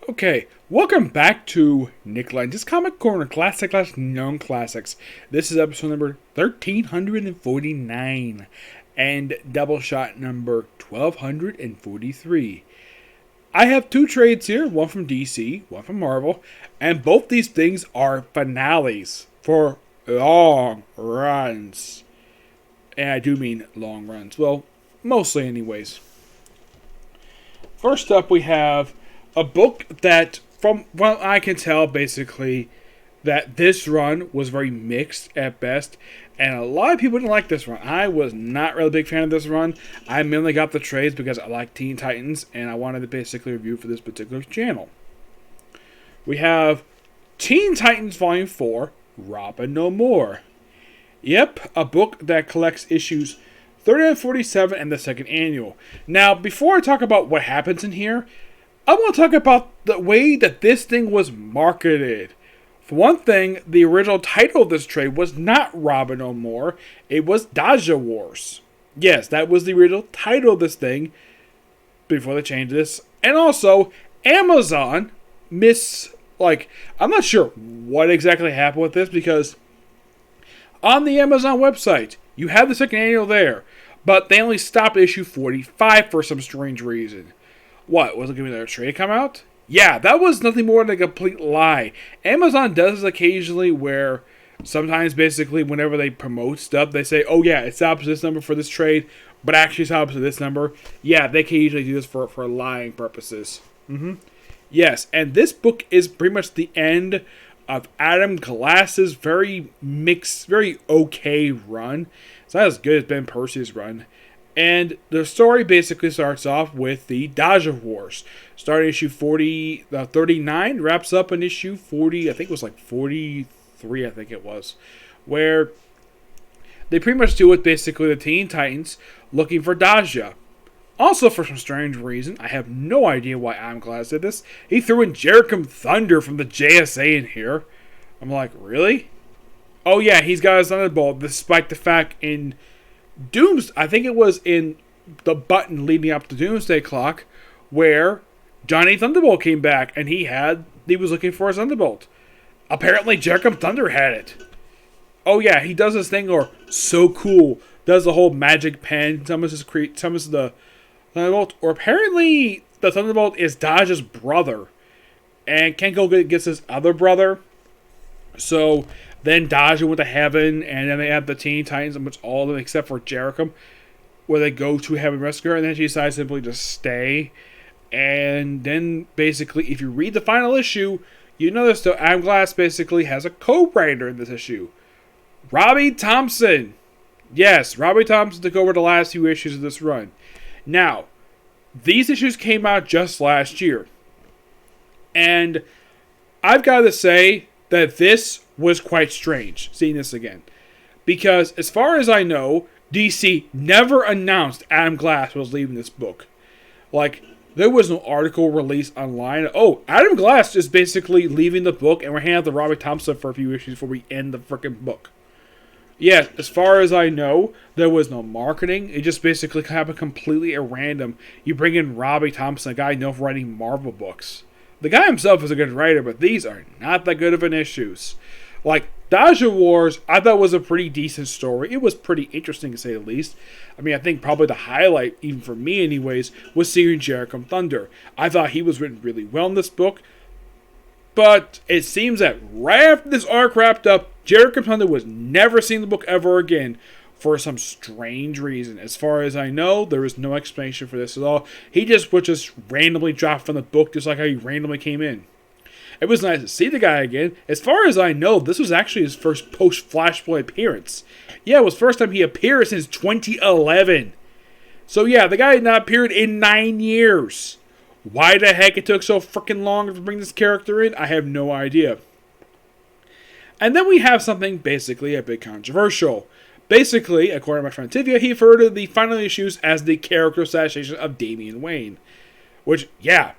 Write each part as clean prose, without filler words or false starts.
Okay, welcome back to Nick Lenz's Comic Corner, Classic Known Classics. This is episode number 1349 and Doubleshot number 1243. I have two trades here, one from DC, one from Marvel, and both these things are finales for long runs. And I do mean long runs. Well, mostly anyways. First up we have a book that, from what I can tell, basically, that this run was very mixed at best, and a lot of people didn't like this run. I was not really a big fan of this run. I mainly got the trades because I like Teen Titans, and I wanted to basically review for this particular channel. We have Teen Titans Volume 4, Robin No More. Yep, a book that collects issues 30-47 and the second annual. Now, before I talk about what happens in here, I want to talk about the way that this thing was marketed. For one thing, the original title of this trade was not Robin No More. It was Daja Wars. Yes, that was the original title of this thing before they changed this. And also, Amazon I'm not sure what exactly happened with this, because on the Amazon website, you have the second annual there, but they only stopped issue 45 for some strange reason. What, was it going to be their trade come out? Yeah, that was nothing more than a complete lie. Amazon does this occasionally where sometimes basically whenever they promote stuff, they say, oh yeah, it's opposite this number for this trade, but actually it's opposite this number. Yeah, they can usually do this for lying purposes. Yes, and this book is pretty much the end of Adam Glass's very mixed, very okay run. It's not as good as Ben Percy's run. And the story basically starts off with the Daja Wars. Starting issue 39, wraps up in issue 40, I think it was like 43, I think it was. Where they pretty much do with basically the Teen Titans looking for Daja. Also, for some strange reason, I have no idea why Adam Glass did this, he threw in Jericho Thunder from the JSA in here. I'm like, really? Oh yeah, he's got his Thunderbolt, despite the fact in I think it was in the button leading up to Doomsday Clock, where Johnny Thunderbolt came back and he was looking for his Thunderbolt. Apparently Jericho Thunder had it. Oh yeah, he does this thing, or so cool, does the whole magic pen, summons the Thunderbolt, or apparently the Thunderbolt is Daja's brother, and Kenko gets his other brother. So then Daja went to heaven, and then they have the Teen Titans, which all of them except for Jericho, where they go to heaven rescue her, and then she decides simply to stay. And then basically, if you read the final issue, you notice that Adam Glass basically has a co-writer in this issue, Robbie Thompson. Yes, Robbie Thompson took over the last few issues of this run. Now, these issues came out just last year, and I've got to say that this was quite strange, seeing this again. Because, as far as I know, DC never announced Adam Glass was leaving this book. Like, there was no article released online. Oh, Adam Glass is basically leaving the book, and we're handing out to Robbie Thompson for a few issues before we end the freaking book. Yes, as far as I know, there was no marketing. It just basically happened completely at random. You bring in Robbie Thompson, a guy known for writing Marvel books. The guy himself is a good writer, but these are not that good of an issues. Like, Daja Wars, I thought was a pretty decent story. It was pretty interesting, to say the least. I mean, I think probably the highlight, even for me anyways, was seeing Jericho Thunder. I thought he was written really well in this book. But it seems that right after this arc wrapped up, Jericho Thunder was never seen in the book ever again, for some strange reason. As far as I know, there is no explanation for this at all. He just was just randomly dropped from the book, just like how he randomly came in. It was nice to see the guy again. As far as I know, this was actually his first post-Flashpoint appearance. Yeah, it was the first time he appeared since 2011. So yeah, the guy had not appeared in 9 years. Why the heck it took so freaking long to bring this character in, I have no idea. And then we have something basically a bit controversial. Basically, according to my friend Tivia, he referred to the final issues as the character assassination of Damian Wayne. Which, yeah,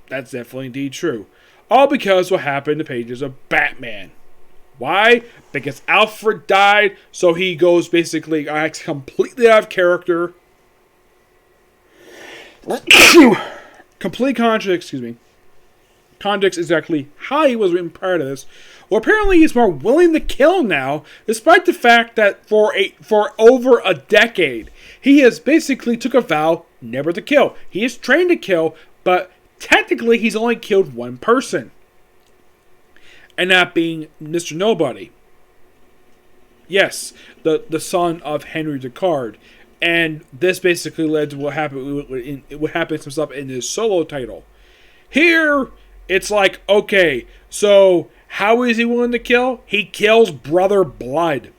that's definitely indeed true. All because what happened in the pages of Batman. Why? Because Alfred died, so he goes basically acts completely out of character. Complete contradict, context exactly how he was written prior to this. Well, apparently he's more willing to kill now, despite the fact that for over a decade, he has basically took a vow never to kill. He is trained to kill, but technically he's only killed one person. And that being Mr. Nobody. Yes, the son of Henry Descartes. And this basically led to what happened to himself in his solo title. Here, it's like, okay, so how is he willing to kill? He kills Brother Blood.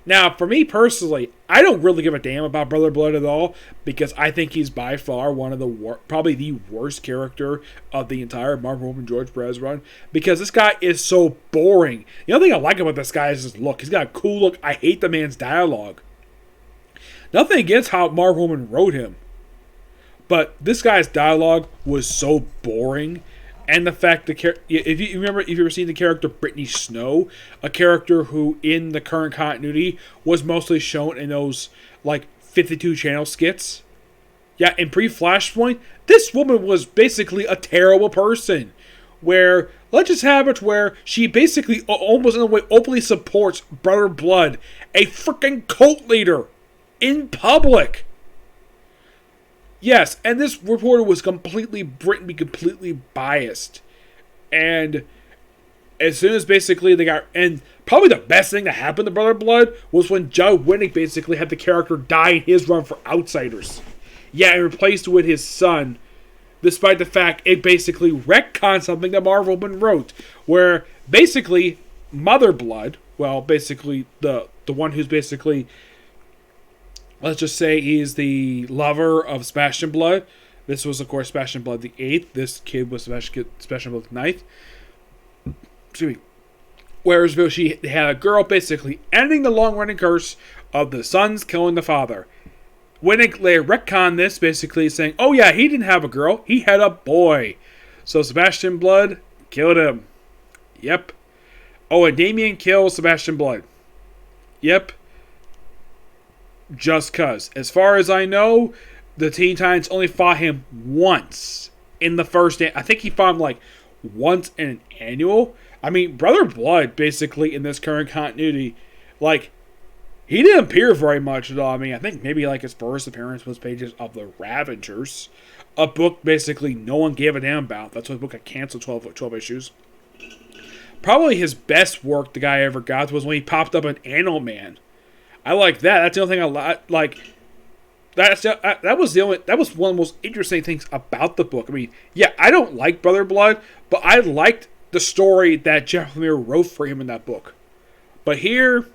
Now, for me personally, I don't really give a damn about Brother Blood at all, because I think he's by far one of the probably the worst character of the entire Marvel and George Perez run, because this guy is so boring. The only thing I like about this guy is his look. He's got a cool look. I hate the man's dialogue. Nothing against how Mark Woman wrote him, but this guy's dialogue was so boring, and the fact that if you remember, if you've ever seen the character Brittany Snow, a character who in the current continuity was mostly shown in those like 52 channel skits. Yeah, in pre-Flashpoint, this woman was basically a terrible person. Where let's just have it where she basically almost in a way openly supports Brother Blood, a freaking cult leader, in public. Yes, and this reporter was completely biased. And as soon as basically they got, and probably the best thing that happened to Brother Blood was when Joe Winnick basically had the character die in his run for Outsiders. Yeah, and replaced with his son, despite the fact it basically retconned something that Marvel wrote, where basically Mother Blood, well, basically the one who's basically, let's just say he's the lover of Sebastian Blood. This was, of course, Sebastian Blood the 8th. This kid was Sebastian Blood the 9th. Excuse me. Whereas she had a girl basically ending the long-running curse of the sons killing the father. When they retcon this, basically saying, oh yeah, he didn't have a girl. He had a boy. So Sebastian Blood killed him. Yep. Oh, and Damian kills Sebastian Blood. Yep. Just cuz. As far as I know, the Teen Titans only fought him once in the first. I think he fought him like once in an annual. I mean, Brother Blood basically in this current continuity, like, he didn't appear very much at all. I mean, I think maybe like his first appearance was pages of the Ravengers, a book basically no one gave a damn about. That's why the book got canceled 12 issues. Probably his best work the guy ever got was when he popped up in Animal Man. I like that. That's the only thing I like. That was one of the most interesting things about the book. I mean, yeah, I don't like Brother Blood, but I liked the story that Jeff Lemire wrote for him in that book. But here,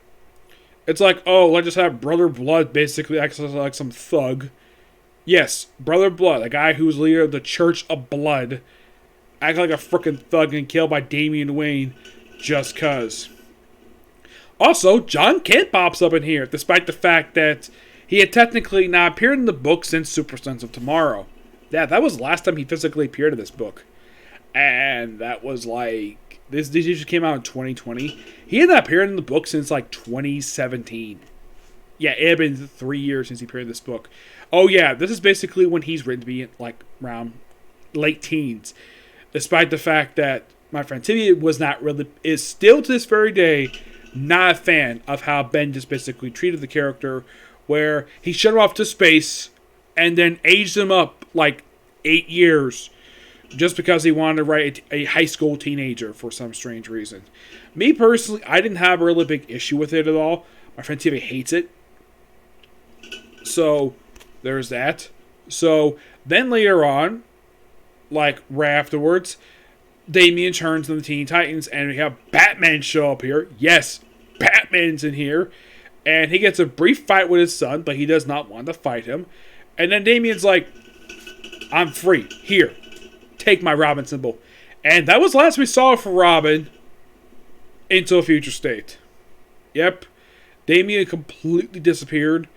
it's like, oh, let's just have Brother Blood basically act like some thug. Yes, Brother Blood, a guy who's leader of the Church of Blood, act like a freaking thug and killed by Damian Wayne just cuz. Also, John Kent pops up in here, despite the fact that he had technically not appeared in the book since Super Sons of Tomorrow. Yeah, that was the last time he physically appeared in this book. And that was like, this issue came out in 2020. He had not appeared in the book since like 2017. Yeah, it had been 3 years since he appeared in this book. Oh yeah, this is basically when he's written to be like around late teens. Despite the fact that my friend Timmy is still to this very day not a fan of how Ben just basically treated the character, where he shut him off to space and then aged him up like 8 years just because he wanted to write a high school teenager for some strange reason. Me personally, I didn't have a really big issue with it at all. My friend Timmy hates it. So, there's that. So, then later on, like right afterwards, Damian turns to the Teen Titans, and we have Batman show up here. Yes, Batman's in here. And he gets a brief fight with his son, but he does not want to fight him. And then Damian's like, I'm free. Here, take my Robin symbol. And that was the last we saw for Robin into a future state. Yep. Damian completely disappeared.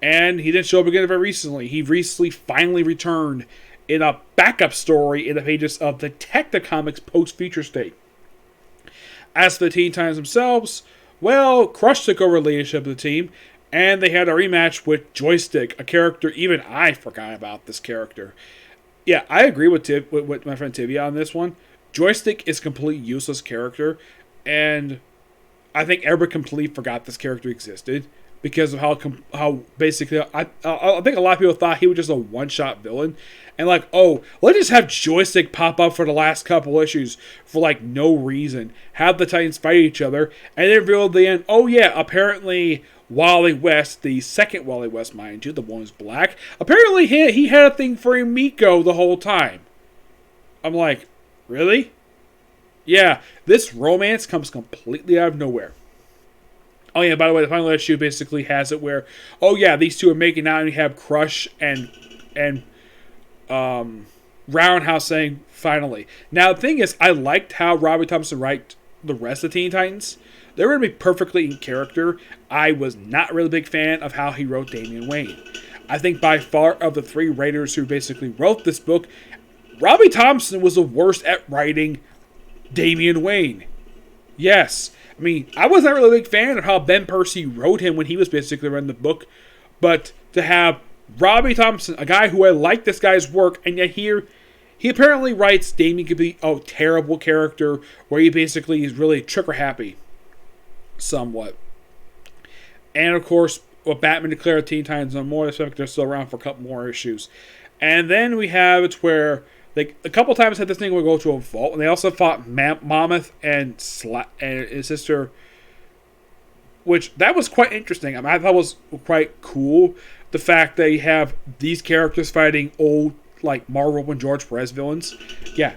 And he didn't show up again very recently. He recently finally returned in a backup story in the pages of Detective Comics post-future state. As for the Teen Titans themselves, well, Crush took over leadership of the team, and they had a rematch with Joystick, a character even I forgot about this character. Yeah, I agree with my friend Tibia on this one. Joystick is a completely useless character, and I think everybody completely forgot this character existed because of how basically I think a lot of people thought he was just a one shot villain, and like, oh, let's just have Joystick pop up for the last couple issues for like no reason, have the Titans fight each other, and then reveal at the end, oh yeah, apparently Wally West, the second Wally West, mind you, the one who's black, apparently he had a thing for Miko the whole time. I'm like, really? Yeah, this romance comes completely out of nowhere. Oh yeah, by the way, the final issue basically has it where, oh yeah, these two are making out, and you have Crush and Roundhouse saying finally. Now the thing is, I liked how Robbie Thompson wrote the rest of Teen Titans. They were going to be perfectly in character. I was not really a big fan of how he wrote Damian Wayne. I think by far of the three writers who basically wrote this book, Robbie Thompson was the worst at writing Damian Wayne. Yes. I mean, I wasn't really a big fan of how Ben Percy wrote him when he was basically writing the book. But to have Robbie Thompson, a guy who I like this guy's work, and yet here he apparently writes Damian could be a terrible character where he basically is really trigger happy. Somewhat. And of course, Batman declared Teen Titans No More. They're still around for a couple more issues. And then we have it where they a couple times had this thing where we go to a vault, and they also fought Mammoth and his sister, which that was quite interesting. I mean, I thought it was quite cool the fact that you have these characters fighting old like Marvel and George Perez villains. Yeah,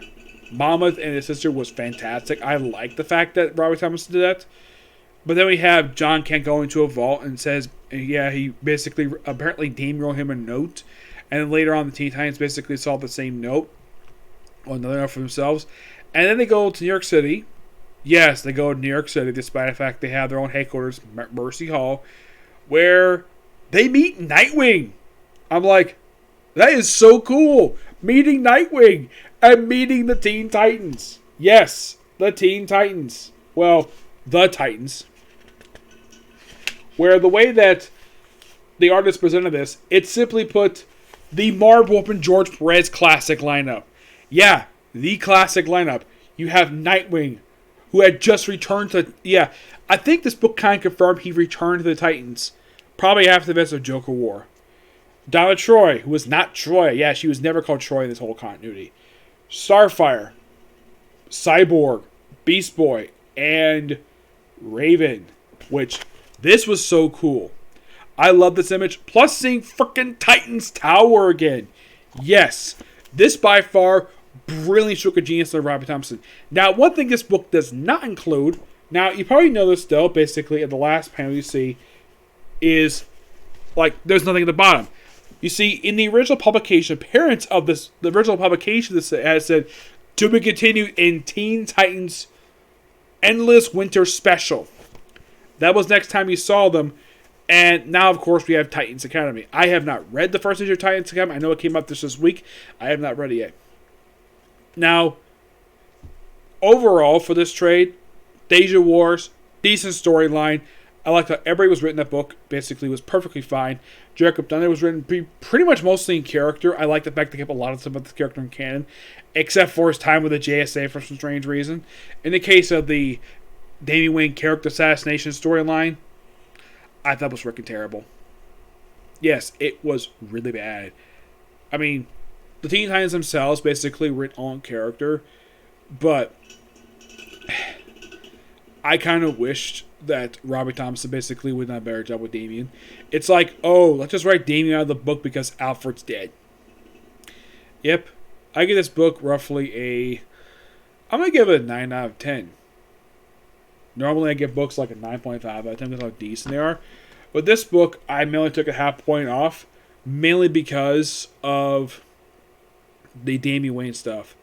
Mammoth and his sister was fantastic. I like the fact that Robbie Thompson did that. But then we have John Kent go into a vault and says, yeah, he basically, apparently Damian wrote him a note. And then later on, the Teen Titans basically saw the same note. Or another note for themselves. And then they go to New York City. Yes, they go to New York City, despite the fact they have their own headquarters, Mercy Hall, where they meet Nightwing. I'm like, that is so cool. Meeting Nightwing and meeting the Teen Titans. Yes, the Teen Titans. Well, the Titans. Where the way that the artist presented this, it simply put the Marvel and George Perez classic lineup. Yeah, the classic lineup. You have Nightwing, who had just returned to... Yeah, I think this book kind of confirmed he returned to the Titans. Probably after the events of Joker War. Donna Troy, who was not Troy. Yeah, she was never called Troy in this whole continuity. Starfire, Cyborg, Beast Boy, and Raven. Which, this was so cool. I love this image. Plus seeing frickin' Titans Tower again. Yes. This by far, brilliant stroke of genius by Robbie Thompson. Now, one thing this book does not include, now you probably know this though, basically at the last panel you see, is like there's nothing at the bottom. You see, in the original publication, parents of this, the original publication has said, to be continued in Teen Titans Endless Winter Special. That was next time you saw them. And now, of course, we have Titans Academy. I have not read the first issue of Titans Academy. I know it came out this week. I have not read it yet. Now, overall, for this trade, Deja Wars, decent storyline. I like how everybody was written in that book. Basically, was perfectly fine. Jacob Dunner was written pretty much mostly in character. I like the fact they kept a lot of stuff about the character in canon, except for his time with the JSA for some strange reason. In the case of the Damian Wayne character assassination storyline, I thought it was freaking terrible. Yes, it was really bad. I mean, the Teen Titans themselves basically were on character, but I kind of wished that Robbie Thompson basically would have done a better job with Damian. It's like, oh, let's just write Damian out of the book because Alfred's dead. Yep. I give this book roughly I'm going to give it a 9 out of 10. Normally I give books like a 9.5 out of 10 because how decent they are. But this book, I mainly took a half point off, mainly because of the Damian Wayne stuff.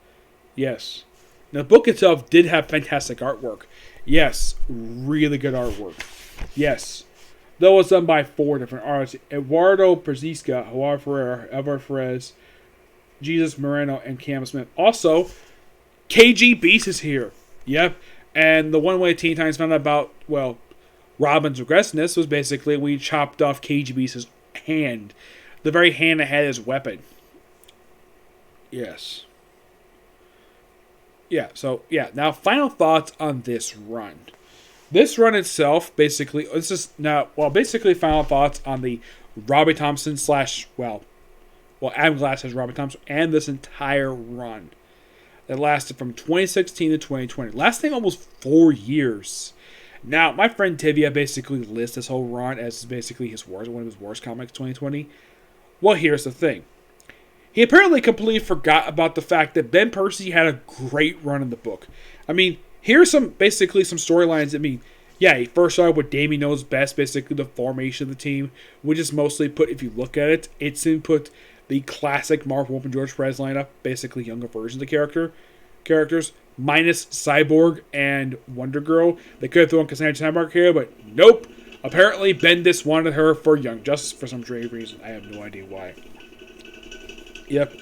Yes. Now, the book itself did have fantastic artwork. Yes, really good artwork. Yes. Though it was done by 4 different artists. Eduardo Perziska, Juan Ferrer, Ever Perez, Jesus Moreno, and Cam Smith. Also, KG Beast is here. Yep. And the one way Teen Titans found out about, well, Robin's aggressiveness was basically we chopped off KG Beast's hand. The very hand that had his weapon. Yes. Yeah, so, yeah. Now, final thoughts on this run. This run itself, basically, this is now, well, basically final thoughts on the Robbie Thompson slash, Adam Glass has Robbie Thompson, and this entire run that lasted from 2016 to 2020. Lasting almost 4 years. Now, my friend Tivia basically lists this whole run as basically one of his worst comics 2020. Well, here's the thing. He apparently completely forgot about the fact that Ben Percy had a great run in the book. I mean, here's some storylines. I mean, yeah, he first started with Damien Knows Best, basically the formation of the team, which is mostly put, if you look at it, it's input the classic Mark Wolf and George Perez lineup, basically younger versions of the characters, minus Cyborg and Wonder Girl. They could have thrown Cassandra Cyborg here, but nope. Apparently, Bendis wanted her for Young Justice for some strange reason. I have no idea why. Yep.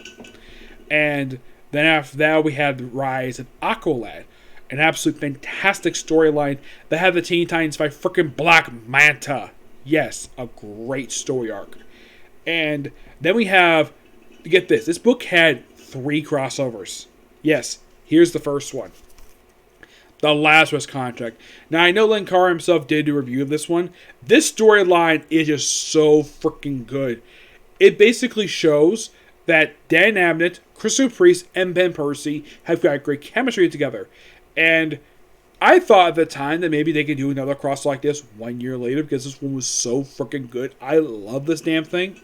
And then after that, we had the rise of Aqualad. An absolute fantastic storyline that had the Teen Titans fight freaking Black Manta. Yes, a great story arc. And then we have, get this book had 3 crossovers. Yes, here's the first one. The Lazarus Contract. Now, I know Linkar himself did a review of this one. This storyline is just so freaking good. It basically shows that Dan Abnett, Christopher Priest, and Ben Percy have got great chemistry together. And I thought at the time that maybe they could do another cross like this 1 year later because this one was so freaking good. I love this damn thing.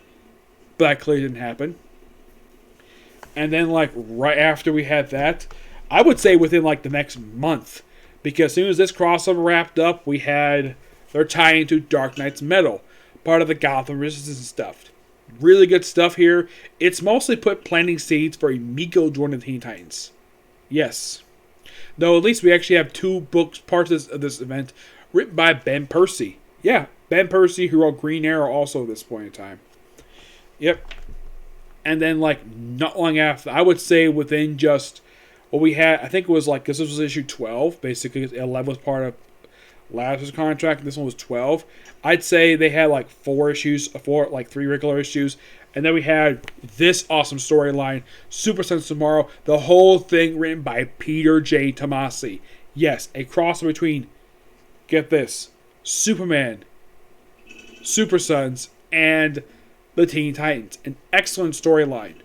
But that clearly didn't happen. And then, right after we had that, I would say within, the next month. Because as soon as this crossover wrapped up, we had their tie into Dark Knight's Metal. Part of the Gotham Resistance stuff. Really good stuff here. It's mostly planting seeds for a Miko joining the Teen Titans. Yes. Though at least we actually have 2 books, parts of this event, written by Ben Percy. Yeah, Ben Percy, who wrote Green Arrow also at this point in time. Yep. And then, not long after, I would say within just what we had, I think it was because this was issue 12, basically, 11 was part of Lazarus Contract, and this one was 12. I'd say they had 4 issues, 3 regular issues, and then we had this awesome storyline, Super Sons Tomorrow, the whole thing written by Peter J. Tomasi. Yes, a crossover between, get this, Superman, Super Sons, and the Teen Titans. An excellent storyline.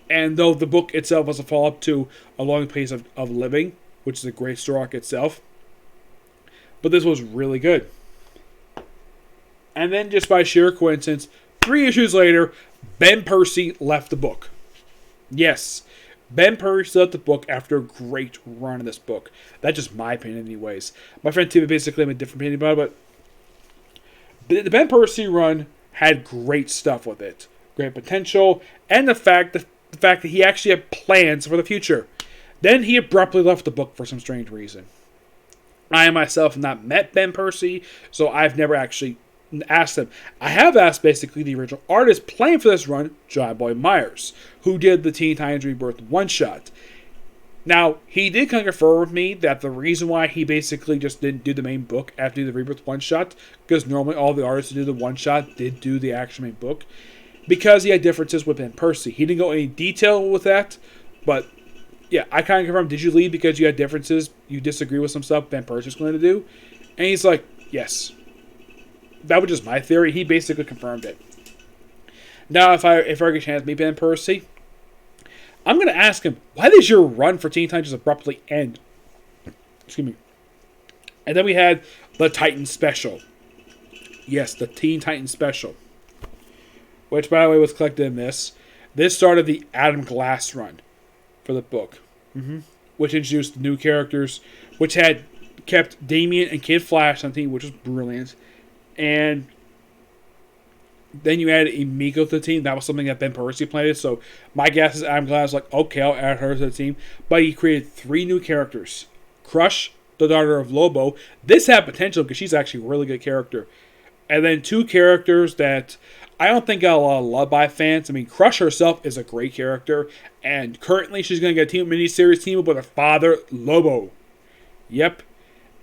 And though the book itself was a follow-up to A Long Place of Living, which is a great story arc itself, but this was really good. And then just by sheer coincidence, 3 issues later, Ben Percy left the book. Yes, Ben Percy left the book after a great run of this book. That's just my opinion anyways. My friend Tim basically had a different opinion about it, but the Ben Percy run had great stuff with it. Great potential, and the fact that he actually had plans for the future. Then he abruptly left the book for some strange reason. I myself have not met Ben Percy, so I've never actually asked him. I have asked basically the original artist playing for this run, John Boy Myers, who did the Teen Titans Rebirth one-shot. Now, he did kind of confirm with me that the reason why he basically just didn't do the main book after the Rebirth one-shot, because normally all the artists who do the one-shot did do the actual main book, because he had differences with Ben Percy. He didn't go into detail with that, but yeah, I kind of confirmed, did you leave because you had differences, you disagree with some stuff Ben Percy was going to do? And he's like, yes. That was just my theory. He basically confirmed it. Now, if I get a chance to meet Ben Percy, I'm going to ask him, why does your run for Teen Titans just abruptly end? Excuse me. And then we had the Titan Special. Yes, the Teen Titans Special. Which, by the way, was collected in this. This started the Adam Glass run for the book. Which introduced new characters, which had kept Damian and Kid Flash on the team, which was brilliant. And then you added Emiko to the team. That was something that Ben Percy played. So my guess is Adam Glass was like, okay, I'll add her to the team. But he created 3 new characters. Crush, the daughter of Lobo. This had potential because she's actually a really good character. And then 2 characters that I don't think got a lot of love by fans. I mean, Crush herself is a great character. And currently she's going to get a miniseries team up with her father, Lobo. Yep.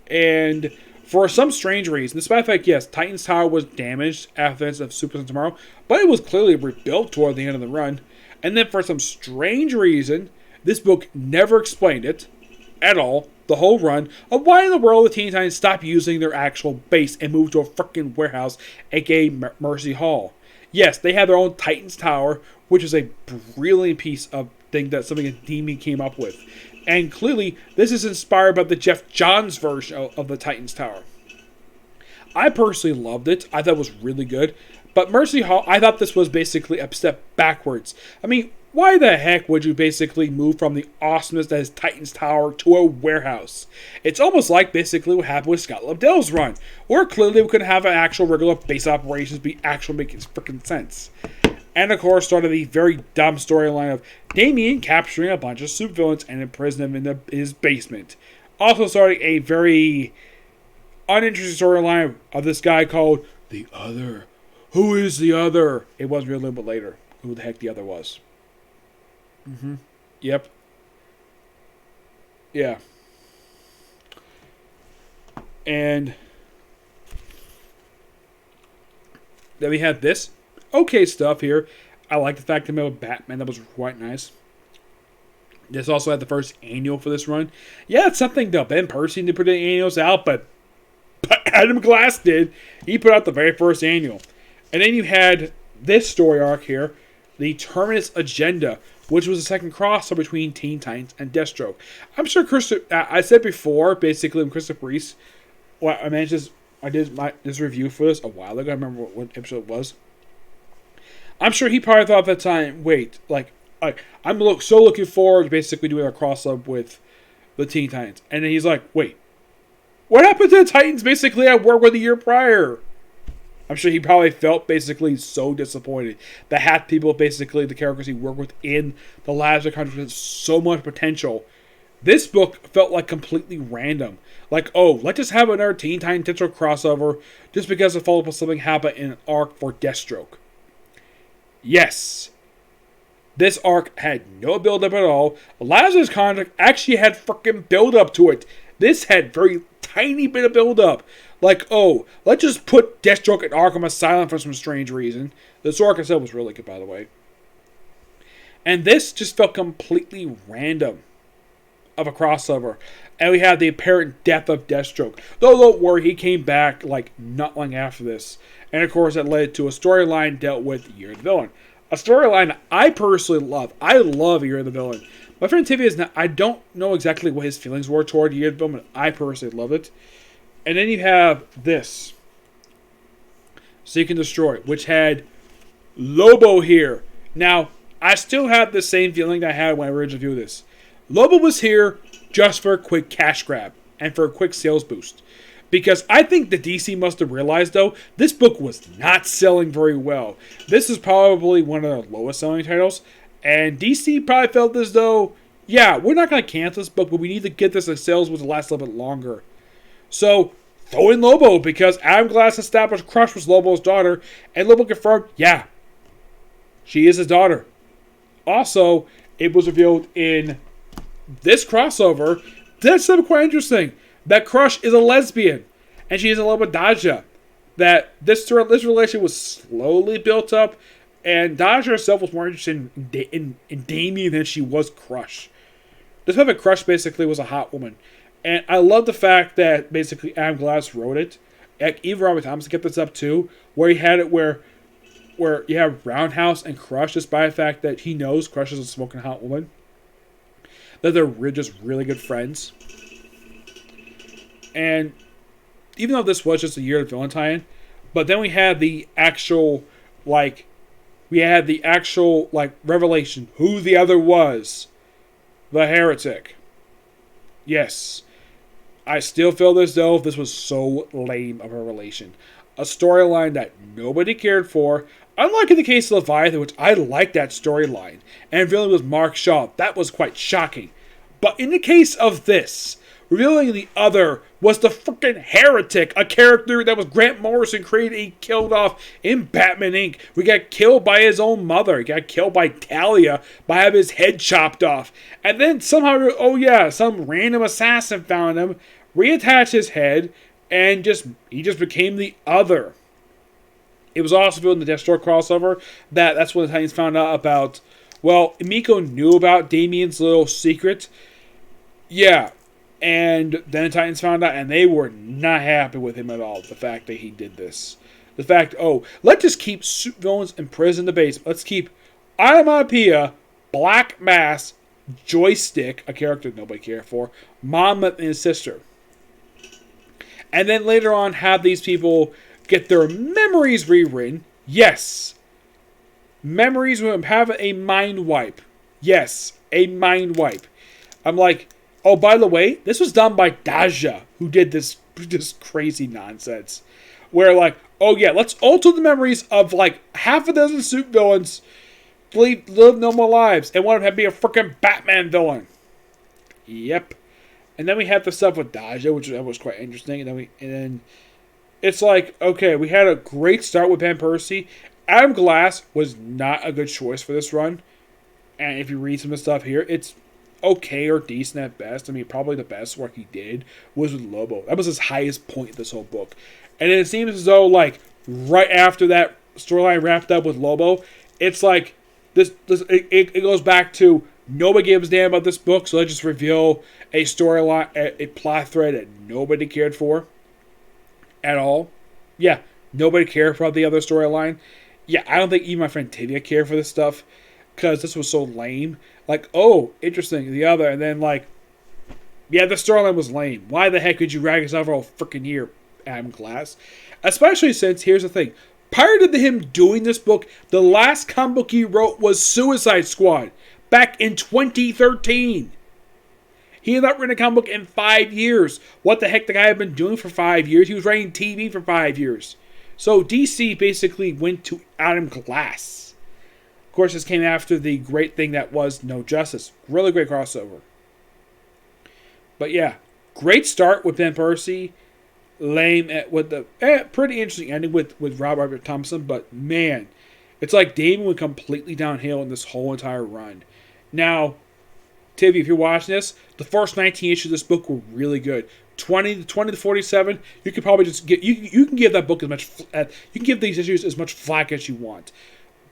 And for some strange reason, despite the fact, yes, Titan's Tower was damaged after the events of Super Sons Tomorrow, but it was clearly rebuilt toward the end of the run. And then for some strange reason, this book never explained it at all, the whole run, of why in the world the Teen Titans stopped using their actual base and moved to a freaking warehouse, aka Mercy Hall. Yes, they have their own Titans Tower, which is a brilliant piece of thing that something that Demi came up with. And clearly, this is inspired by the Jeff Johns version of the Titans Tower. I personally loved it. I thought it was really good. But Mercy Hall, I thought this was basically a step backwards. I mean, why the heck would you basically move from the awesomeness that is Titans Tower to a warehouse? It's almost like basically what happened with Scott Lobdell's run, where clearly we couldn't have an actual regular base operations be actually making freaking sense. And of course, started the very dumb storyline of Damian capturing a bunch of supervillains and imprisoning them in his basement. Also starting a very uninteresting storyline of this guy called The Other. Who is the Other? It was revealed a little bit later who the heck the Other was. Yep. Yeah. And then we had this okay stuff here. I like the fact that we have Batman. That was quite nice. This also had the first annual for this run. Yeah, it's something that Ben Percy didn't put any annuals out, but Adam Glass did. He put out the very first annual. And then you had this story arc here, the Terminus Agenda, which was the second crossover between Teen Titans and Deathstroke. I'm sure I said before, basically, when Christopher Reese, well, I did this review for this a while ago. I remember what episode it was. I'm sure he probably thought at the time, wait, I'm so looking forward to basically doing a crossover with the Teen Titans. And then he's like, wait, what happened to the Titans basically I worked with the year prior? I'm sure he probably felt basically so disappointed that half people, basically the characters he worked with in the last country had so much potential. This book felt like completely random. Like, oh, let's just have another Teen Titans Deathstroke crossover just because it followed up something happened in an arc for Deathstroke. Yes. This arc had no build-up at all. Lazarus Contract actually had freaking build-up to it. This had very tiny bit of build-up. Like, oh, let's just put Deathstroke in Arkham Asylum for some strange reason. This arc itself was really good, by the way. And this just felt completely random of a crossover. And we had the apparent death of Deathstroke. Though, don't worry, he came back, not long after this. And, of course, that led to a storyline dealt with Year of the Villain. A storyline I personally love. I love Year of the Villain. My friend Tiffy is not, I don't know exactly what his feelings were toward Year of the Villain, but I personally love it. And then you have this. Seek and Destroy, which had Lobo here. Now, I still have the same feeling I had when I originally viewed this. Lobo was here just for a quick cash grab and for a quick sales boost. Because I think the DC must have realized, though, this book was not selling very well. This is probably one of the lowest selling titles. And DC probably felt as though, yeah, we're not going to cancel this book, but we need to get this in sales which will last a little bit longer. So, throw in Lobo, because Adam Glass established Crush was Lobo's daughter, and Lobo confirmed, yeah, she is his daughter. Also, it was revealed in this crossover, that's something quite interesting, that Crush is a lesbian, and she is in love with Daja. That this relation was slowly built up, and Daja herself was more interested in Damian than she was Crush. This type of Crush basically was a hot woman. And I love the fact that basically Adam Glass wrote it. Even Robbie Thompson kept this up too, where he had it where you have Roundhouse and Crush, despite the fact that he knows Crush is a smoking hot woman. That they're just really good friends. And even though this was just a Year of the Villain tie-in, but then we had the actual, revelation. Who the other was. The Heretic. Yes. I still feel as though this was so lame of a revelation. A storyline that nobody cared for. Unlike in the case of Leviathan, which I liked that storyline. And villain was Mark Shaw. That was quite shocking. But in the case of this, revealing the other was the freaking Heretic, a character that was Grant Morrison created and killed off in Batman Inc. We got killed by his own mother. He got killed by Talia by having his head chopped off. And then somehow, some random assassin found him, reattached his head, and he just became the other. It was also in the Deathstroke crossover that's when the Titans found out about Well, Miko knew about Damien's little secret. Yeah. And then the Titans found out, and they were not happy with him at all. The fact that he did this. The fact, let's just keep villains in prison in the basement. Let's keep Onomatopoeia, Black Mass, Joystick, a character nobody cared for, Monmouth and his sister. And then later on have these people get their memories rewritten. Yes. Memories will have a mind wipe. Yes, a mind wipe. I'm like, oh, by the way, this was done by Daja, who did this crazy nonsense. Where like, oh yeah, let's alter the memories of like half a dozen suit villains live normal lives, and one of them be a freaking Batman villain. Yep. And then we had the stuff with Daja, which was quite interesting. And then it's like, okay, we had a great start with Van Persie. Adam Glass was not a good choice for this run. And if you read some of the stuff here, it's okay or decent at best. I mean, probably the best work he did was with Lobo. That was his highest point in this whole book. And it seems as though, like, right after that storyline wrapped up with Lobo, it's like, it goes back to nobody gives a damn about this book, so let's just reveal a storyline, a plot thread that nobody cared for at all. Yeah, nobody cared about the other storyline. Yeah, I don't think even my friend Tivia cared for this stuff, because this was so lame. Like, oh, interesting, the other, and then like, yeah, the storyline was lame. Why the heck could you drag us over a freaking year, Adam Glass? Especially since, here's the thing, prior to him doing this book, the last comic book he wrote was Suicide Squad, back in 2013. He had not written a comic book in 5 years. What the heck the guy had been doing for 5 years? He was writing TV for 5 years. So DC basically went to Adam Glass. Of course, this came after the great thing that was No Justice. Really great crossover. But yeah, great start with Van Persie. Lame with the pretty interesting ending with Robert Thompson. But man, it's like Damon went completely downhill in this whole entire run. Now, Tivy, if you're watching this, the first 19 issues of this book were really good. 20 to 47, you could probably just get you can give that book as much you can give these issues as much flack as you want,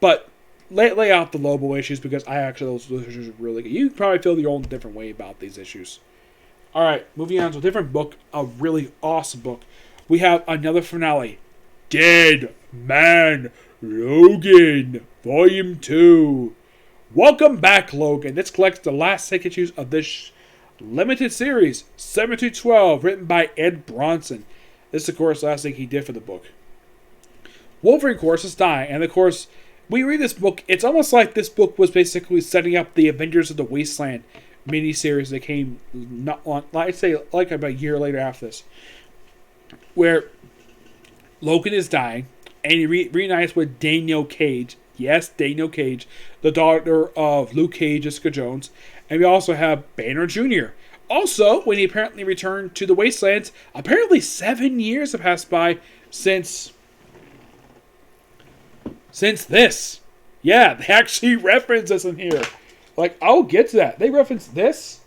but lay out the Lobo issues, because I actually those issues are really good. You can probably feel your own different way about these issues. All right, moving on to a different book, a really awesome book. We have another finale, Dead Man Logan, Volume 2. Welcome back, Logan. This collects the last 6 issues of this limited series, 7-12, written by Ed Bronson. This is, of course, the last thing he did for the book. Wolverine, of course, is dying, and of course, we read this book, it's almost like this book was basically setting up the Avengers of the Wasteland miniseries that came not long, I'd say like about a year later after this, where Logan is dying, and he reunites with Danielle Cage. Yes, Danielle Cage, the daughter of Luke Cage, Jessica Jones. And we also have Banner Jr. Also, when he apparently returned to the Wastelands, apparently 7 years have passed by since this. Yeah, they actually reference this in here. Like, I'll get to that. They reference this.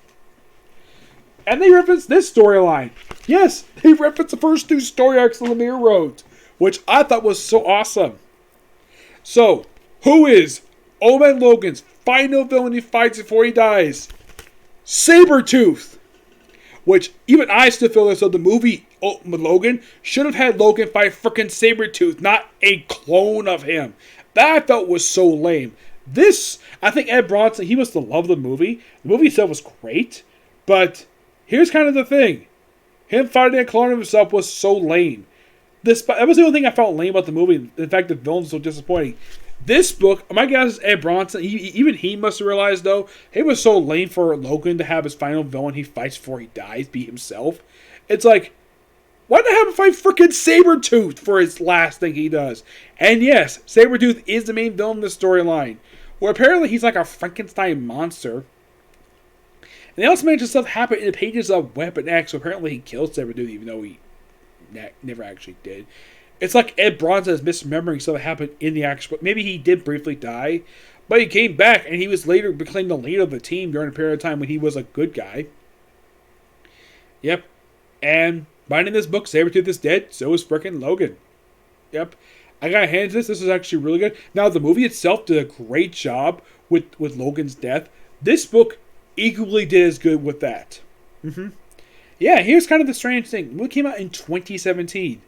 And they reference this storyline. Yes, they reference the first 2 story arcs of Lemire wrote, which I thought was so awesome. So, who is Old Man Logan's final villain he fights before he dies? Sabretooth. Which, even I still feel as though the movie Logan should have had Logan fight frickin' Sabretooth, not a clone of him. That I felt was so lame. This, I think Ed Bronson, he must have loved the movie. The movie itself was great. But, here's kind of the thing. Him fighting a clone of himself was so lame. That was the only thing I felt lame about the movie. In fact, the villain was so disappointing. This book, my guess is Ed Bronson, even he must have realized, though, it was so lame for Logan to have his final villain he fights before he dies be himself. It's like, why not have him fight frickin' Sabretooth for his last thing he does? And yes, Sabretooth is the main villain in the storyline, where apparently he's like a Frankenstein monster. And they also mentioned stuff happen in the pages of Weapon X, so apparently he killed Sabretooth, even though he never actually did. It's like Ed Bronson is misremembering stuff that happened in the actual book. Maybe he did briefly die, but he came back and he was later became the leader of the team during a period of time when he was a good guy. Yep. And by the end of this book, Sabretooth is dead, so is frickin' Logan. Yep. I gotta hand this. This is actually really good. Now, the movie itself did a great job with Logan's death. This book equally did as good with that. Yeah, here's kind of the strange thing. It came out in 2017.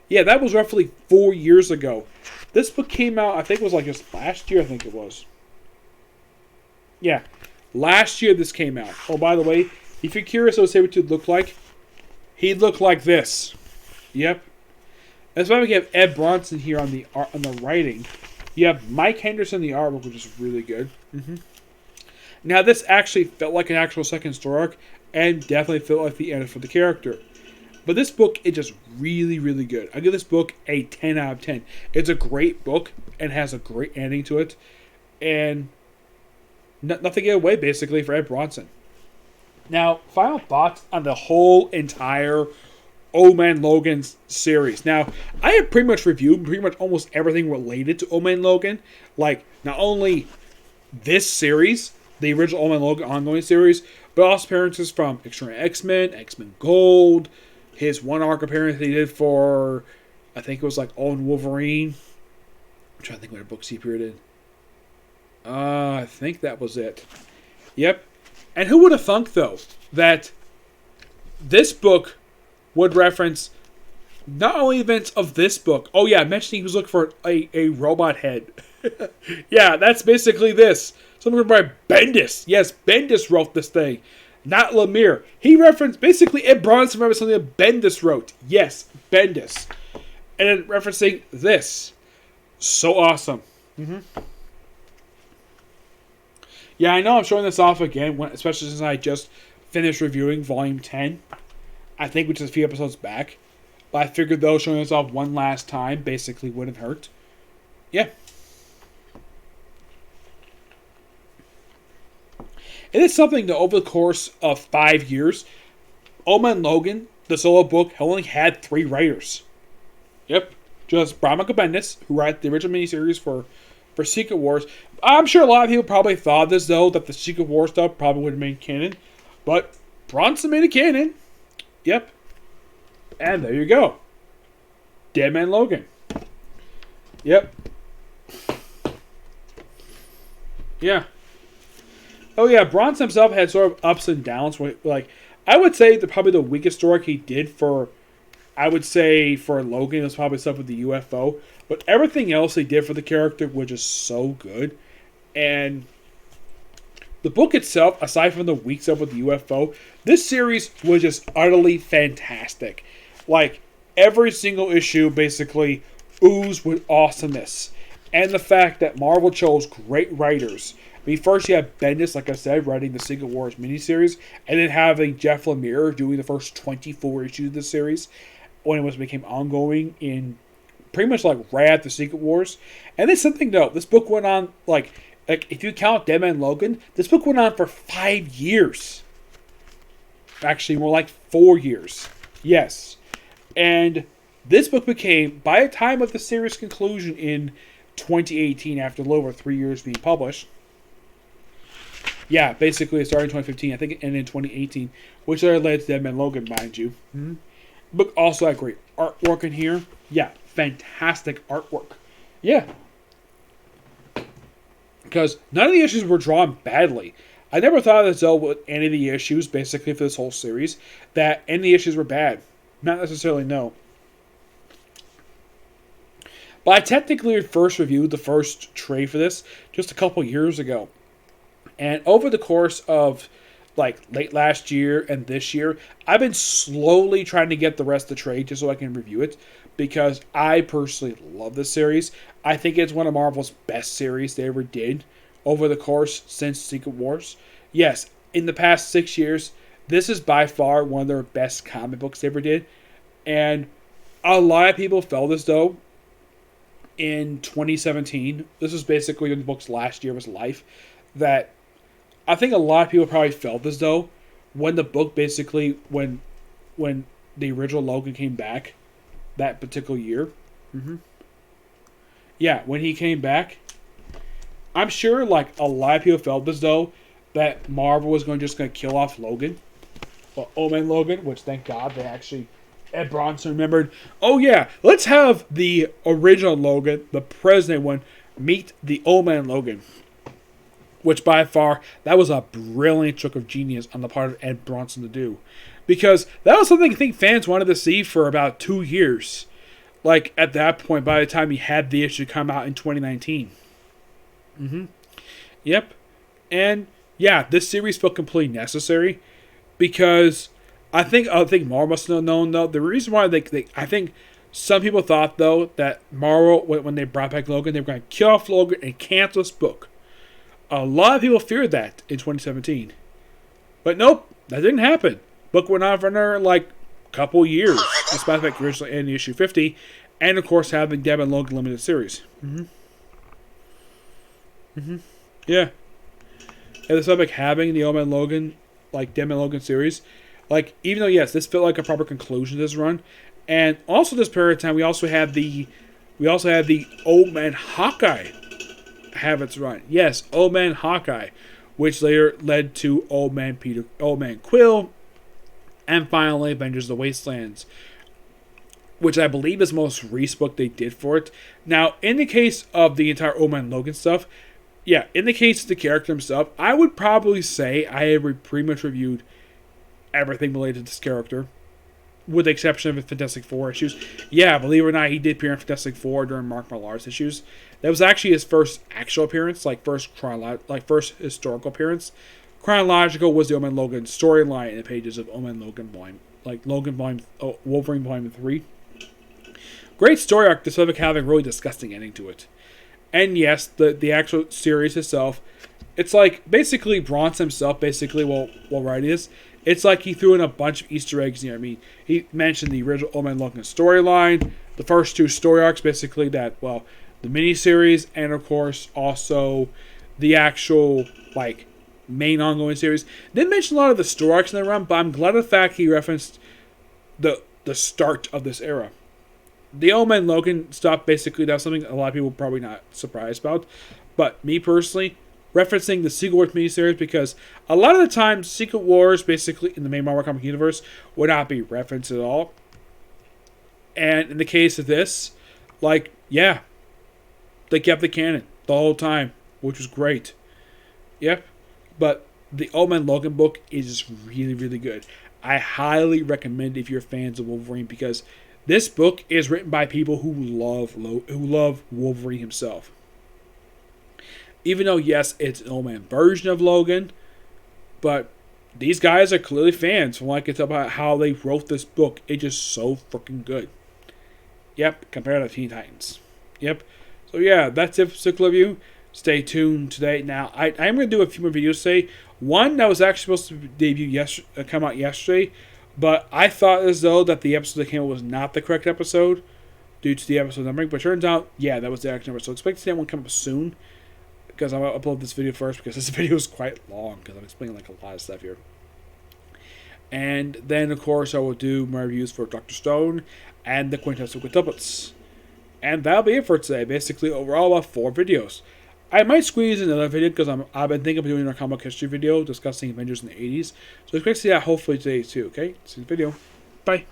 Yeah, that was roughly 4 years ago. This book came out, I think it was like just last year, I think it was. Yeah, last year this came out. Oh, by the way, if you're curious what Sabretooth looked like, he looked like this. Yep. That's why we have Ed Bronson here on the art, on the writing. You have Mike Henderson in the artwork, which is really good. Now, this actually felt like an actual second story arc, and definitely felt like the end for the character. But this book is just really, really good. I give this book a 10 out of 10. It's a great book and has a great ending to it. And nothing to get away, basically, for Ed Bronson. Now, final thoughts on the whole entire Old Man Logan series. Now, I have pretty much reviewed pretty much almost everything related to Old Man Logan. Like, not only this series, the original Old Man Logan ongoing series, but also appearances from Extraordinary X-Men, X-Men Gold, his one arc appearance he did for, I think it was like Owen Wolverine. I'm trying to think what books he appeared in. I think that was it. Yep. And who would have thunk, though, that this book would reference not only events of this book. Oh, yeah, mentioning he was looking for a robot head. Yeah, that's basically this. Something by Bendis. Yes, Bendis wrote this thing. Not Lemire. He referenced, basically, Ed Bronson referenced something that Bendis wrote. Yes, Bendis. And then referencing this. So awesome. Yeah, I know I'm showing this off again, especially since I just finished reviewing Volume 10. I think, which is a few episodes back. But I figured, though, showing this off one last time basically wouldn't hurt. Yeah. It is something that over the course of 5 years, Old Man Logan, the solo book, only had 3 writers. Yep. Just Brian Michael Bendis, who wrote the original miniseries for Secret Wars. I'm sure a lot of people probably thought this, though, that the Secret Wars stuff probably would have made canon. But Bronson made it canon. Yep. And there you go. Dead Man Logan. Yep. Yeah. Oh, yeah, Bronson himself had sort of ups and downs. Like, I would say probably the weakest story he did for Logan was probably stuff with the UFO. But everything else he did for the character was just so good. And the book itself, aside from the weak stuff with the UFO, this series was just utterly fantastic. Like, every single issue basically oozed with awesomeness. And the fact that Marvel chose great writers. I mean, first you have Bendis, like I said, writing the Secret Wars miniseries, and then having Jeff Lemire doing the first 24 issues of the series when it became ongoing in pretty much like right after Secret Wars. And then something though, this book went on like if you count Dead Man Logan, this book went on for 5 years. Actually, more like 4 years. Yes. And this book became, by the time of the series conclusion in 2018, after a little over 3 years being published. Yeah, basically it started in 2015. I think it ended in 2018, which led to Dead Man Logan, mind you. Book also had great artwork in here. Yeah, fantastic artwork. Yeah. Because none of the issues were drawn badly. I never thought that though with any of the issues, basically for this whole series, that any of the issues were bad. Not necessarily, no. But I technically first reviewed the first trade for this just a couple years ago. And over the course of like late last year and this year, I've been slowly trying to get the rest of the trade just so I can review it. Because I personally love this series. I think it's one of Marvel's best series they ever did over the course since Secret Wars. Yes, in the past 6 years, this is by far one of their best comic books they ever did. And a lot of people felt as though in 2017, this was basically in the book's last year of his life, that I think a lot of people probably felt as though when the book basically, when the original Logan came back, that particular year. Yeah, when he came back, I'm sure like a lot of people felt as though that Marvel was just going to kill off Logan. Well, Old Man Logan, which thank God they actually, Ed Bronson remembered, oh yeah, let's have the original Logan, the president one, meet the Old Man Logan. which by far, that was a brilliant stroke of genius on the part of Ed Bronson to do. Because that was something I think fans wanted to see for about 2 years. Like, at that point, by the time he had the issue come out in 2019. Yep. And, yeah, this series felt completely necessary. Because I think Marvel must have known, though. The reason why I think some people thought, though, that Marvel, when they brought back Logan, they were going to kill off Logan and cancel this book. A lot of people feared that in 2017. But nope, that didn't happen. Book went on for another, like, couple years, despite the fact originally ending issue 50, and of course having Deb and Logan limited series. Yeah. And despite like having the Old Man Logan, like Deb and Logan series, like, even though, yes, this felt like a proper conclusion to this run, and also this period of time, we also had the Old Man Hawkeye have its run. Yes, Old Man Hawkeye, which later led to Old Man Quill, and finally Avengers of the Wastelands, which I believe is the most recent book they did for it. Now, in the case of the entire Old Man Logan stuff, yeah, in the case of the character himself, I would probably say I have pretty much reviewed everything related to this character, with the exception of the Fantastic Four issues. Yeah, believe it or not, he did appear in Fantastic Four during Mark Millar's issues. That was actually his first actual appearance, first historical appearance. Chronological was the Old Man Logan storyline in the pages of Old Man Logan Wolverine Volume 3. Great story arc, despite having a really disgusting ending to it. And yes, the actual series itself, it's like basically Bronson himself, while writing this, it's like he threw in a bunch of Easter eggs. You know what I mean? He mentioned the original Old Man Logan storyline, the first 2 story arcs, basically the miniseries, and of course also the actual main ongoing series. Didn't mention a lot of the story arcs in the run, but I'm glad of the fact he referenced the start of this era. The Old Man Logan stuff, basically, that's something a lot of people probably not surprised about. But me personally, referencing the Secret Wars miniseries, because a lot of the time, Secret Wars, basically, in the main Marvel comic universe, would not be referenced at all. And in the case of this, yeah, they kept the canon the whole time, which was great. Yep. But the Old Man Logan book is just really, really good. I highly recommend it if you're fans of Wolverine, because this book is written by people who love Wolverine himself. Even though, yes, it's an old man version of Logan, but these guys are clearly fans from what I can tell about how they wrote this book. It's just so freaking good. Yep, compared to Teen Titans. Yep. So yeah, that's it for Cycle Review. Stay tuned today. Now, I'm going to do a few more videos today. One that was actually supposed to come out yesterday, but I thought as though that the episode that came out was not the correct episode due to the episode numbering. But it turns out, yeah, that was the actual number. So expect to see that one come up soon, because I'm going to upload this video first, because this video is quite long, because I'm explaining a lot of stuff here. And then, of course, I will do my reviews for Dr. Stone and the Quintessential Quintuplets. And that'll be it for today. Basically, overall, about 4 videos. I might squeeze in another video, because I've been thinking of doing a comic history video discussing Avengers in the 80s. So expect to see that hopefully today too, okay? See you in the video. Bye.